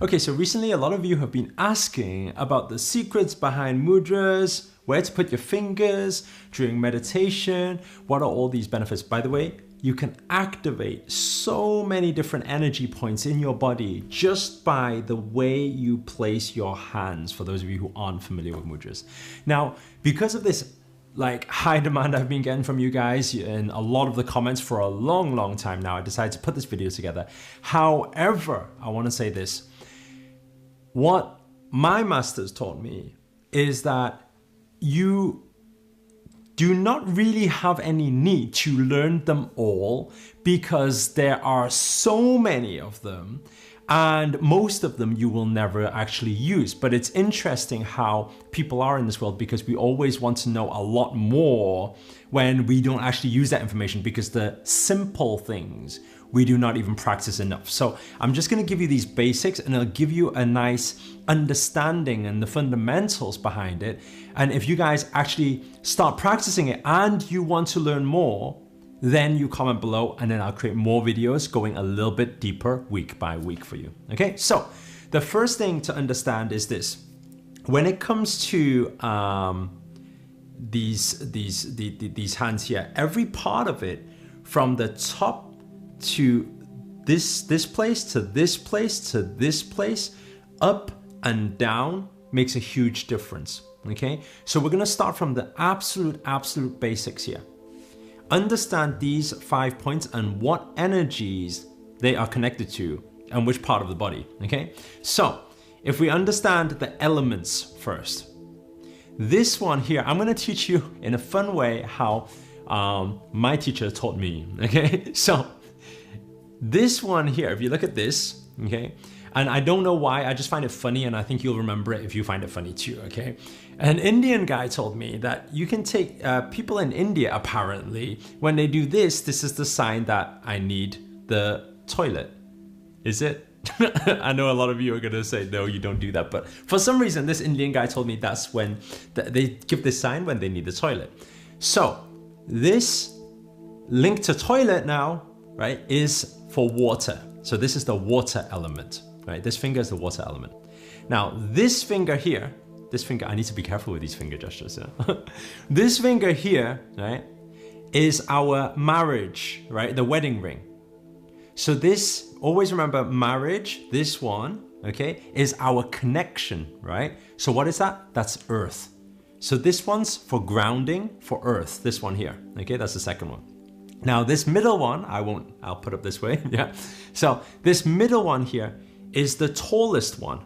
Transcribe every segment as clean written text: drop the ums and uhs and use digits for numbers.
Okay, so recently a lot of you have been asking about the secrets behind mudras, where to put your fingers during meditation, what are all these benefits. By the way, you can activate so many different energy points in your body just by the way you place your hands, for those of you who aren't familiar with mudras. Now, because of this high demand I've been getting from you guys in a lot of the comments for a long time now, I decided to put this video together. However, I want to say this. What my masters taught me is that you do not really have any need to learn them all because there are so many of them and most of them you will never actually use. But it's interesting how people are in this world because we always want to know a lot more when we don't actually use that information because the simple things we do not even practice enough. So I'm just gonna give you these basics and it'll give you a nice understanding and the fundamentals behind it. And if you guys actually start practicing it and you want to learn more, then you comment below and then I'll create more videos going a little bit deeper week by week for you. Okay, so the first thing to understand is this. When it comes to these hands here, every part of it from the top to this place to this place to this place, up and down makes a huge difference. Okay, so we're gonna start from the absolute basics here. Understand these 5 points and what energies they are connected to and which part of the body. Okay, so if we understand the elements first, this one here, I'm gonna teach you in a fun way how my teacher taught me. Okay, so this one here, if you look at this, okay, and I don't know why, I just find it funny and I think you'll remember it if you find it funny too, okay? An Indian guy told me that you can take, people in India apparently, when they do this, this is the sign that I need the toilet. Is it? I know a lot of you are gonna say, no, you don't do that, but for some reason, this Indian guy told me that's when they give this sign when they need the toilet. So this link to toilet now, right, is for water. So this is the water element, right? This finger is the water element. Now, this finger here, I need to be careful with these finger gestures. Yeah? This finger here, right, is our marriage, right? The wedding ring. So this, always remember marriage, this one, okay, is our connection, right? So what is that? That's earth. So this one's for grounding, for earth, this one here, okay? That's the second one. Now this middle one, I'll put it this way, yeah. So this middle one here is the tallest one.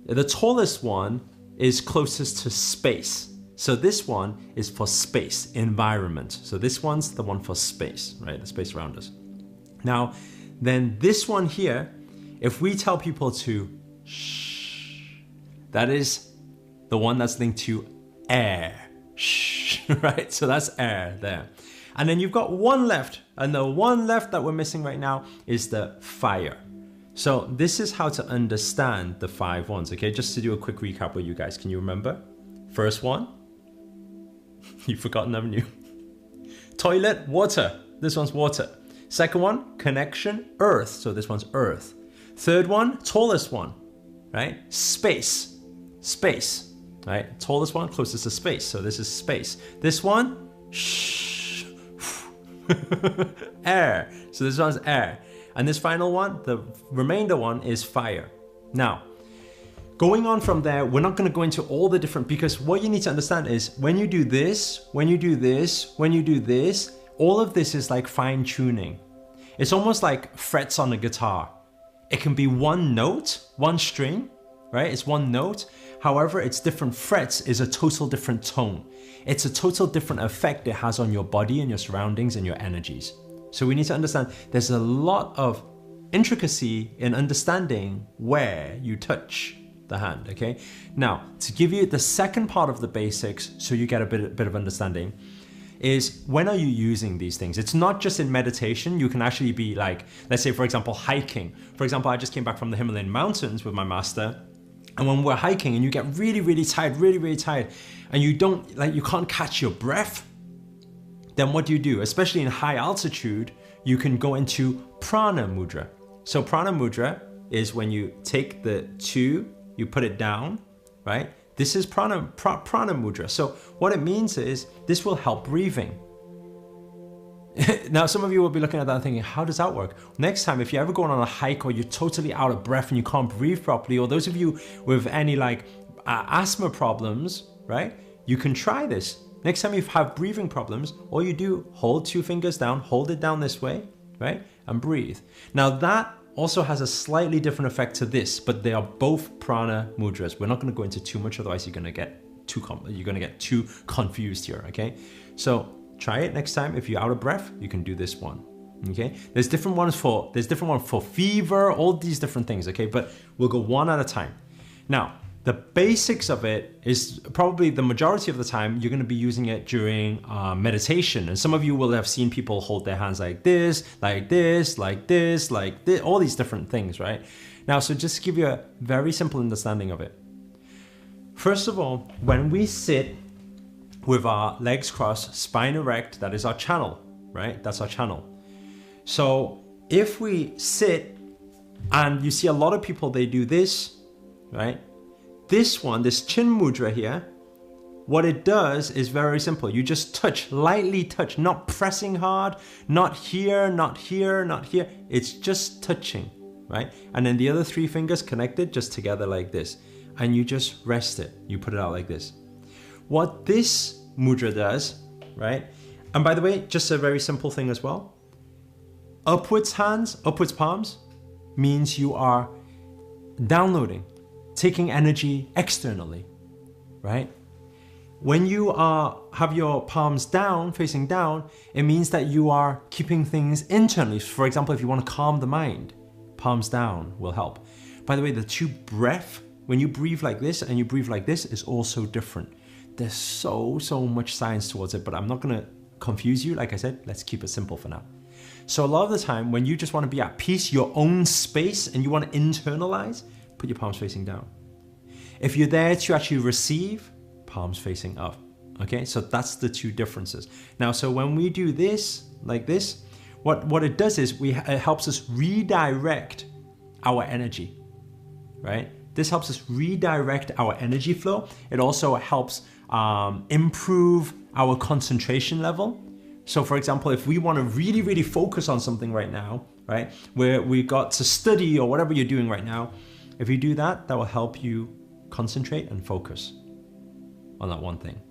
The tallest one is closest to space. So this one is for space, environment. So this one's the one for space, right? The space around us. Now, then this one here, if we tell people to shh, that is the one that's linked to air, shh, right? So that's air there. And then you've got one left, and the one left that we're missing right now is the fire. So this is how to understand the 5 ones, okay? Just to do a quick recap with you guys, can you remember? First one, you've forgotten, haven't you? Toilet, water, this one's water. Second one, connection, earth, so this one's earth. Third one, tallest one, right? Space, right? Tallest one, closest to space, so this is space. This one, shh. Air, so this one's air. And this final one, the remainder one, is fire. Now, going on from there, we're not going to go into all the different, because what you need to understand is when you do this, when you do this, when you do this, all of this is like fine tuning. It's almost like frets on a guitar. It can be one note, one string, right? It's one note. However, its different frets is a total different tone. It's a total different effect it has on your body and your surroundings and your energies. So we need to understand there's a lot of intricacy in understanding where you touch the hand, okay? Now, to give you the second part of the basics so you get a bit of understanding is when are you using these things? It's not just in meditation. You can actually be like, let's say for example, hiking. For example, I just came back from the Himalayan mountains with my master. And when we're hiking and you get really tired, really tired, and you can't catch your breath, then what do? Especially in high altitude, you can go into prana mudra. So prana mudra, is when you take the 2, you put it down, right? This is prana mudra. So what it means is this will help breathing. Now, some of you will be looking at that and thinking, how does that work? Next time, if you're ever going on a hike or you're totally out of breath and you can't breathe properly, or those of you with any like asthma problems, right? You can try this. Next time you have breathing problems, all you do, hold 2 fingers down, hold it down this way, right? And breathe. Now that also has a slightly different effect to this, but they are both prana mudras. We're not going to go into too much, otherwise you're going to get too confused here, okay? So try it next time. If you're out of breath, you can do this one, okay? There's different ones for fever, all these different things, okay? But we'll go one at a time. Now, the basics of it is probably the majority of the time you're going to be using it during meditation. And some of you will have seen people hold their hands like this, like this, like this, like this, all these different things, right? Now, so just to give you a very simple understanding of it. First of all, when we sit with our legs crossed, spine erect, that is our channel, right? That's our channel. So if we sit, and you see a lot of people, they do this, right? This one, this chin mudra here, what it does is very simple. You just touch, lightly touch, not pressing hard, not here, not here, not here. It's just touching, right? And then the other 3 fingers connected just together like this. And you just rest it. You put it out like this. What this mudra does, right? And by the way, just a very simple thing as well. Upwards hands, upwards palms means you are downloading, taking energy externally, right? When you have your palms down, facing down, it means that you are keeping things internally. For example, if you want to calm the mind, palms down will help. By the way, the 2 breath, when you breathe like this and you breathe like this, is also different. There's so much science towards it, but I'm not going to confuse you. Like I said, let's keep it simple for now. So a lot of the time, when you just want to be at peace, your own space, and you want to internalize, put your palms facing down. If you're there to actually receive, palms facing up. Okay, so that's the 2 differences. Now, so when we do this, like this, what it does is it helps us redirect our energy, right? This helps us redirect our energy flow. It also helps improve our concentration level. So for example, if we want to really focus on something right now, right, where we got to study or whatever you're doing right now, if you do that, that will help you concentrate and focus on that one thing,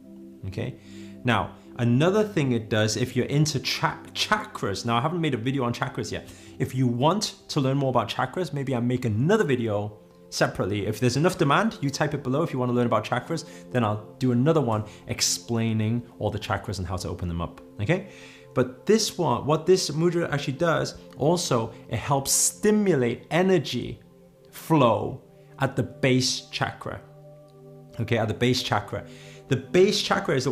okay? Now, another thing it does, if you're into chakras, now I haven't made a video on chakras yet. If you want to learn more about chakras, maybe I'll make another video separately. If there's enough demand, you type it below. If you want to learn about chakras, then I'll do another one explaining all the chakras and how to open them up, okay? But this one, what this mudra actually does, also, it helps stimulate energy flow at the base chakra. Okay, at the base chakra. The base chakra is the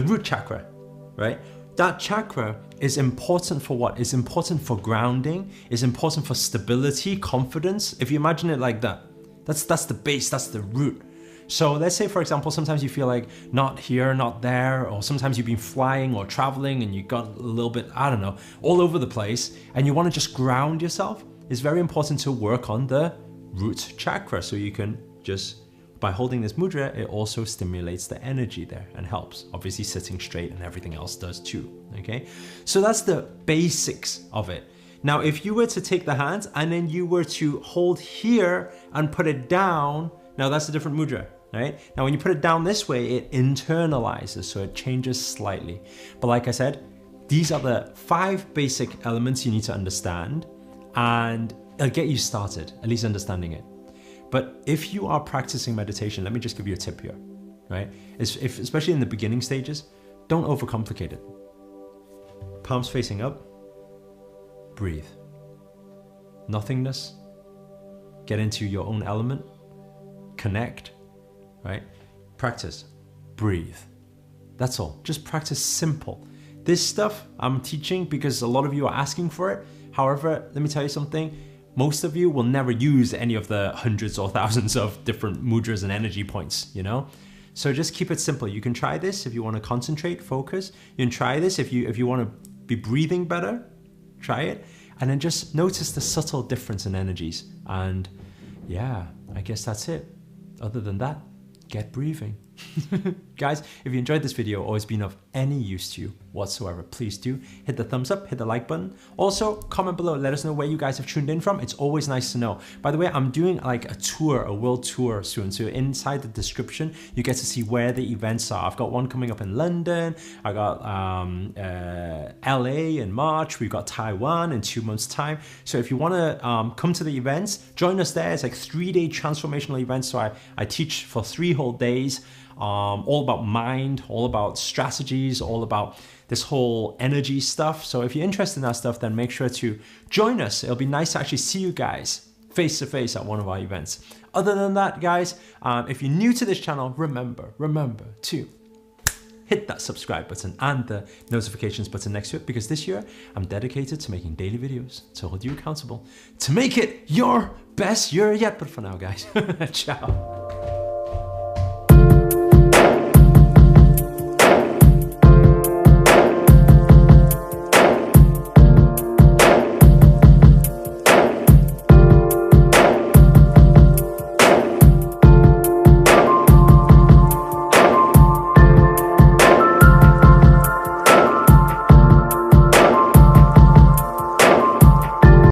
root chakra, right? That chakra is important for what? It's important for grounding, it's important for stability, confidence. If you imagine it like that, that's the base, that's the root. So let's say, for example, sometimes you feel like not here, not there, or sometimes you've been flying or traveling and you got a little bit, I don't know, all over the place, and you want to just ground yourself. It's very important to work on the root chakra, so you can just, by holding this mudra, it also stimulates the energy there and helps. Obviously sitting straight and everything else does too, okay? So that's the basics of it. Now, if you were to take the hands and then you were to hold here and put it down, now that's a different mudra, right? Now, when you put it down this way, it internalizes, so it changes slightly. But like I said, these are the 5 basic elements you need to understand, and it'll get you started, at least understanding it. But if you are practicing meditation, let me just give you a tip here, right? Especially in the beginning stages, don't overcomplicate it. Palms facing up, breathe. Nothingness, get into your own element, connect, right? Practice, breathe. That's all, just practice simple. This stuff I'm teaching because a lot of you are asking for it. However, let me tell you something. Most of you will never use any of the hundreds or thousands of different mudras and energy points, you know? So just keep it simple. You can try this if you want to concentrate, focus. You can try this if you want to be breathing better, try it. and then just notice the subtle difference in energies. And yeah, I guess that's it. Other than that, get breathing. Guys, if you enjoyed this video or it's been of any use to you whatsoever, please do hit the thumbs up, hit the like button. Also, comment below, let us know where you guys have tuned in from. It's always nice to know. By the way, I'm doing like a tour, a world tour soon. So inside the description, you get to see where the events are. I've got one coming up in London. I got LA in March. We've got Taiwan in 2 months' time. So if you want to come to the events, join us there. It's like 3-day transformational events. So I teach for 3 whole days. All about mind, all about strategies, all about this whole energy stuff. So if you're interested in that stuff, then make sure to join us. It'll be nice to actually see you guys face to face at one of our events. Other than that, guys, if you're new to this channel, remember to hit that subscribe button and the notifications button next to it, because this year I'm dedicated to making daily videos to hold you accountable to make it your best year yet. But for now, guys, ciao.